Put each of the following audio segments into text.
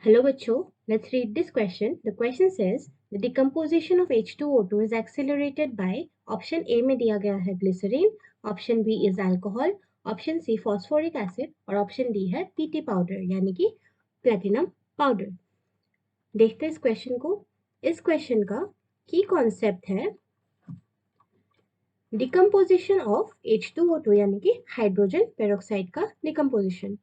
Hello बच्चों, let's read this question. The question says the decomposition of H2O2 is accelerated by option A में दिया गया है glycerin, option B is alcohol, option C phosphoric acid और option D है PT powder यानी कि platinum powder. देखते हैं इस क्वेश्चन को. इस क्वेश्चन का की कॉन्सेप्ट है डिकम्पोजिशन ऑफ H2O2 यानी कि हाइड्रोजन पेरोक्साइड का डिकम्पोजिशन.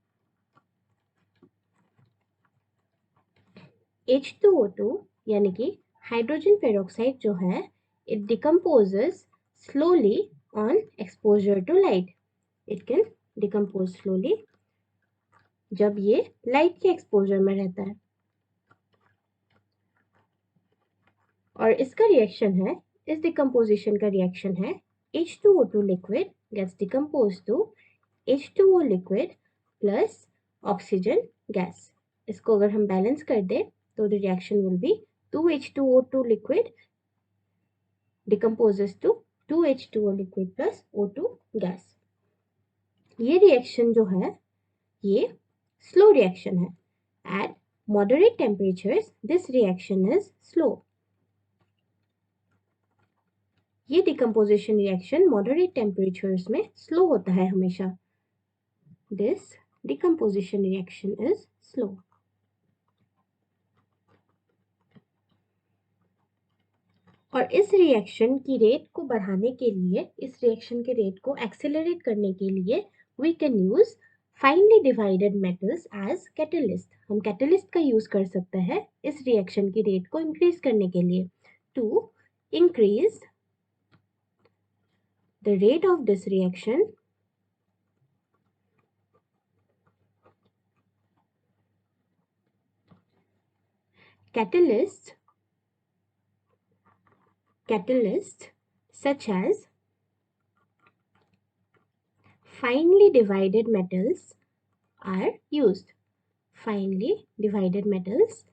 H2O2 यानी कि हाइड्रोजन पेरोक्साइड जो है it decomposes slowly on exposure to light. It can decompose slowly जब ये लाइट के एक्सपोजर में रहता है. और इसका रिएक्शन है, इस डिकम्पोजिशन का रिएक्शन है H2O2 liquid gets decomposed to H2O liquid plus oxygen gas. इसको अगर हम बैलेंस कर दें तो the reaction will be 2H2O2 liquid decomposes to 2H2O liquid plus O2 gas. ये रिएक्शन जो है ये स्लो रिएक्शन है. At moderate temperatures this reaction is slow. ये डिकम्पोजिशन रिएक्शन मॉडरेट टेम्परेचर्स में स्लो होता है हमेशा. This decomposition reaction is slow. और इस रिएक्शन की रेट को बढ़ाने के लिए, इस रिएक्शन के रेट को एक्सेलरेट करने के लिए we can use finely divided metals as catalyst. हम कैटलिस्ट का यूज कर सकते हैं इस रिएक्शन की रेट को इंक्रीज करने के लिए. To increase the rate of this reaction, catalysts such as finely divided metals are used. Finely divided metals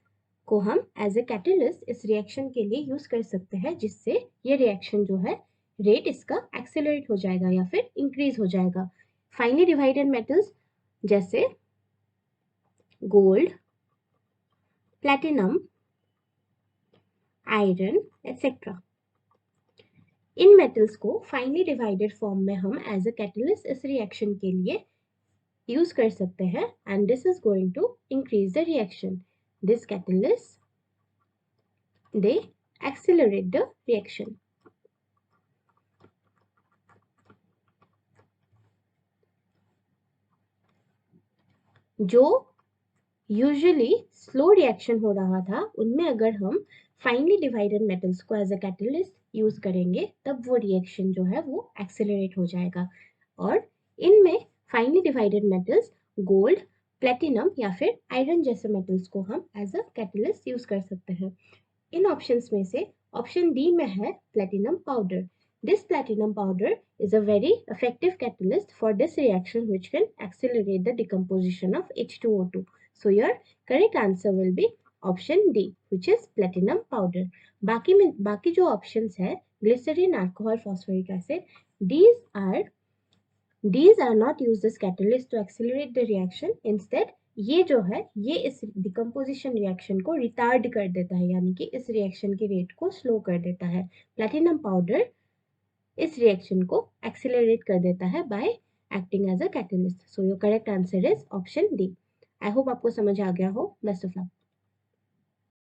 को हम एज ए कैटलिस्ट इस रिएक्शन के लिए यूज कर सकते हैं जिससे ये रिएक्शन जो है रेट इसका एक्सेलरेट हो जाएगा या फिर इंक्रीज हो जाएगा. फाइनली डिवाइडेड मेटल्स जैसे गोल्ड, प्लैटिनम, आयरन एटसेट्रा. इन मेटल्स को फाइनली डिवाइडेड फॉर्म में हम एज अ कैटलिस्ट इस रिएक्शन के लिए यूज कर सकते हैं and this is going to increase the reaction. This catalyst they accelerate the reaction. जो यूजुअली स्लो रिएक्शन हो रहा था उनमें अगर हम फाइनली डिवाइडेड मेटल्स को एज अ कैटलिस्ट यूज करेंगे तब वो रिएक्शन जो है वो एक्सेलरेट हो जाएगा. और इनमें finally divided metals gold, platinum या फिर आयरन जैसे मेटल्स को हम एज अ कैटलिस्ट यूज कर सकते हैं. इन ऑप्शंस में से ऑप्शन डी में है platinum powder. This platinum powder is a very effective catalyst for this reaction which can accelerate the decomposition of H2O2. So your correct answer will be option D which is platinum powder. बाकी जो options है glycerin, alcohol, phosphoric acid, these are not used as catalyst to accelerate the reaction. Instead ये जो है ये इस decomposition reaction को retard कर देता है यानी कि इस रिएक्शन की रेट को स्लो कर देता है. प्लैटिनम पाउडर इस रिएक्शन को एक्सेलरेट कर देता है by acting as a catalyst. So your correct answer is option D. I hope आपको समझ आ गया हो. Best of luck.